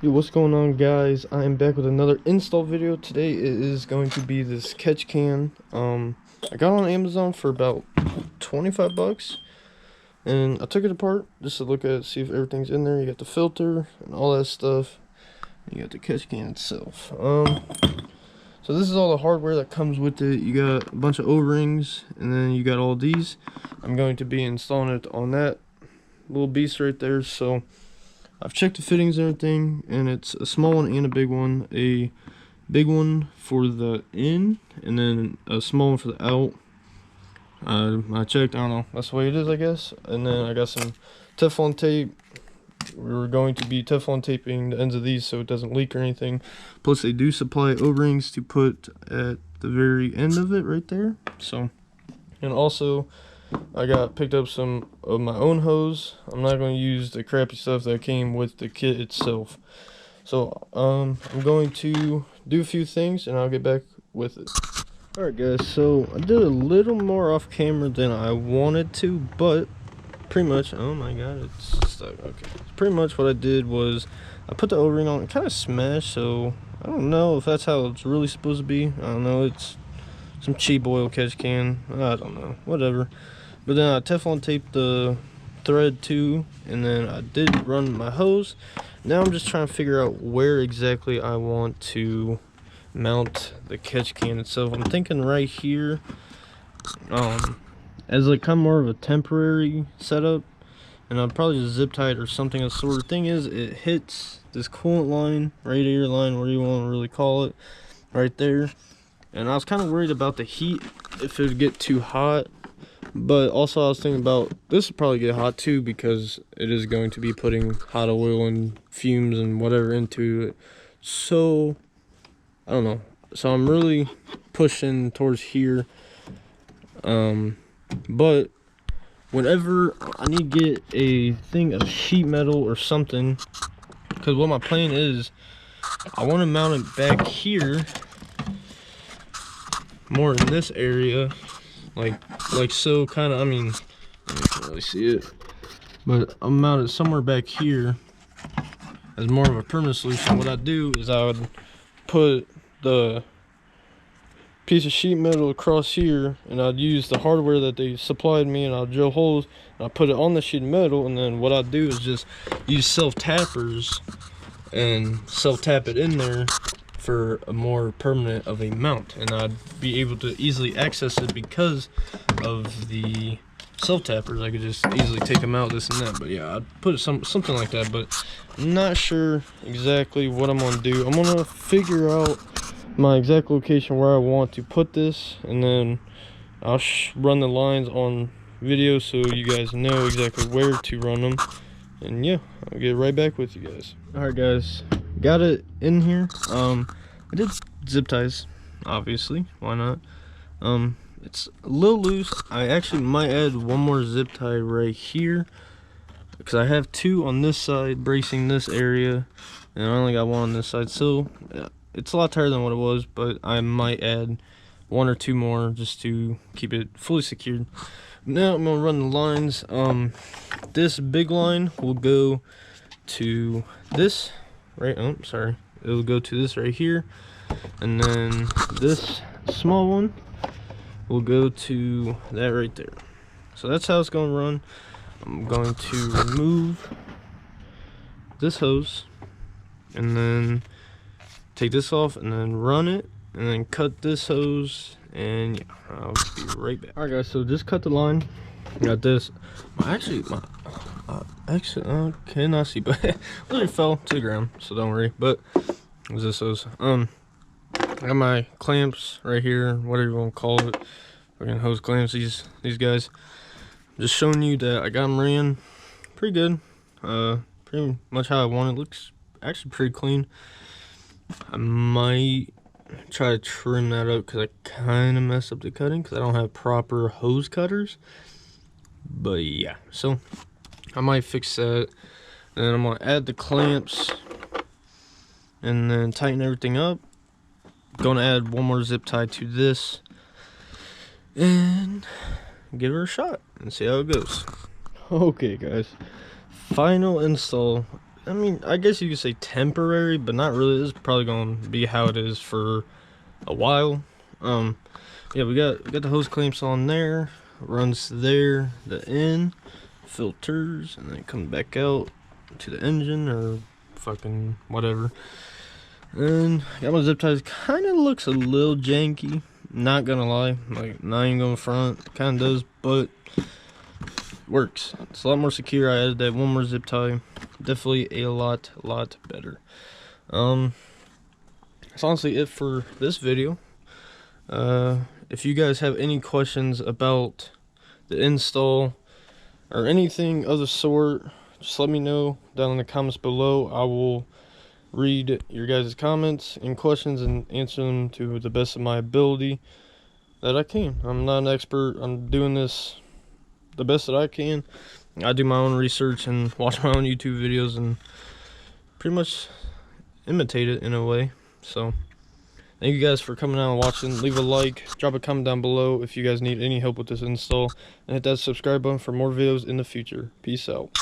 Yo, what's going on, guys? I am back with another install video. Today it is going to be this catch can. I got it on Amazon for about 25 bucks, and I took it apart just to look at it, see if everything's in there. You got the filter and all that stuff. You got the catch can itself. So this is all the hardware that comes with it. You got a bunch of O-rings, and then you got all these. I'm going to be installing it on that little beast right there. So I've checked the fittings and everything, and it's a small one and a big one. A big one for the in, and then a small one for the out. I checked, I don't know, that's the way it is, I guess. And then I got some Teflon tape. We're going to be Teflon taping the ends of these so it doesn't leak or anything. Plus they do supply O-rings to put at the very end of it right there. So, and also I picked up some of my own hose. I'm not going to use the crappy stuff that came with the kit itself. So I'm going to do a few things and I'll get back with it. Alright guys, so I did a little more off camera than I wanted to, but pretty much, oh my god, it's stuck. Okay, pretty much what I did was I put the O-ring on. It kind of smashed, so I don't know if that's how it's really supposed to be. I don't know, it's some cheap oil catch can, I don't know, whatever. But then I Teflon taped the thread too, and then I did run my hose. Now I'm just trying to figure out where exactly I want to mount the catch can itself. I'm thinking right here, as like kind of more of a temporary setup, and I'll probably just zip tie it or something of the sort. The thing is, it hits this coolant line, radiator line, whatever you want to really call it, right there. And I was kind of worried about the heat, if it would get too hot. But also I was thinking about, this would probably get hot too, because it is going to be putting hot oil and fumes and whatever into it. So, I don't know. So I'm really pushing towards here. But whenever I need to get a thing of sheet metal or something, because what my plan is, I want to mount it back here, more in this area, like so, kind of. I mean, you can't really see it, but I'll mount it somewhere back here as more of a permanent solution. What I do is I would put the piece of sheet metal across here, and I'd use the hardware that they supplied me, and I'll drill holes and I'll put it on the sheet of metal. And then what I do is just use self tappers and self tap it in there for a more permanent of a mount, and I'd be able to easily access it because of the self tappers. I could just easily take them out, this and that. But yeah, I'd put something like that, but I'm not sure exactly what I'm gonna do. I'm gonna figure out my exact location where I want to put this, and then I'll run the lines on video so you guys know exactly where to run them. And yeah, I'll get right back with you guys. Alright guys, got it in here. I did zip ties, obviously, why not? It's a little loose. I actually might add one more zip tie right here, because I have two on this side bracing this area, and I only got one on this side. So it's a lot tighter than what it was, but I might add one or two more just to keep it fully secured. Now I'm gonna run the lines. This big line will go to this right, oh sorry, it'll go to this right here, and then this small one will go to that right there. So that's how it's gonna run. I'm going to remove this hose, and then take this off, and then run it, and then cut this hose, and yeah, I'll be right back. Alright guys, so just cut the line. Got this. I cannot see, but it literally fell to the ground, so don't worry. But what's this hose? I got my clamps right here, whatever you want to call it. Fucking hose clamps, these guys. Just showing you that I got them ran pretty good. Pretty much how I want it. Looks actually pretty clean. I might try to trim that up because I kind of messed up the cutting because I don't have proper hose cutters. But yeah, so I might fix that. And then I'm going to add the clamps and then tighten everything up. Going to add one more zip tie to this and give her a shot and see how it goes. Okay guys, final install I mean, I guess you could say temporary, but not really. This is probably going to be how it is for a while. Yeah, we got the hose clamps on there. Runs there, the end, filters, and then it comes back out to the engine or fucking whatever. And got my zip ties. Kind of looks a little janky. Not gonna lie, like not even going front. Kind of does, but works. It's a lot more secure. I added that one more zip tie. Definitely a lot better. That's honestly it for this video. If you guys have any questions about the install or anything of the sort, just let me know down in the comments below. I will read your guys' comments and questions and answer them to the best of my ability that I can. I'm not an expert. I'm doing this the best that I can. I do my own research and watch my own YouTube videos and pretty much imitate it in a way. So thank you guys for coming out and watching. Leave a like, drop a comment down below if you guys need any help with this install, and hit that subscribe button for more videos in the future. Peace out.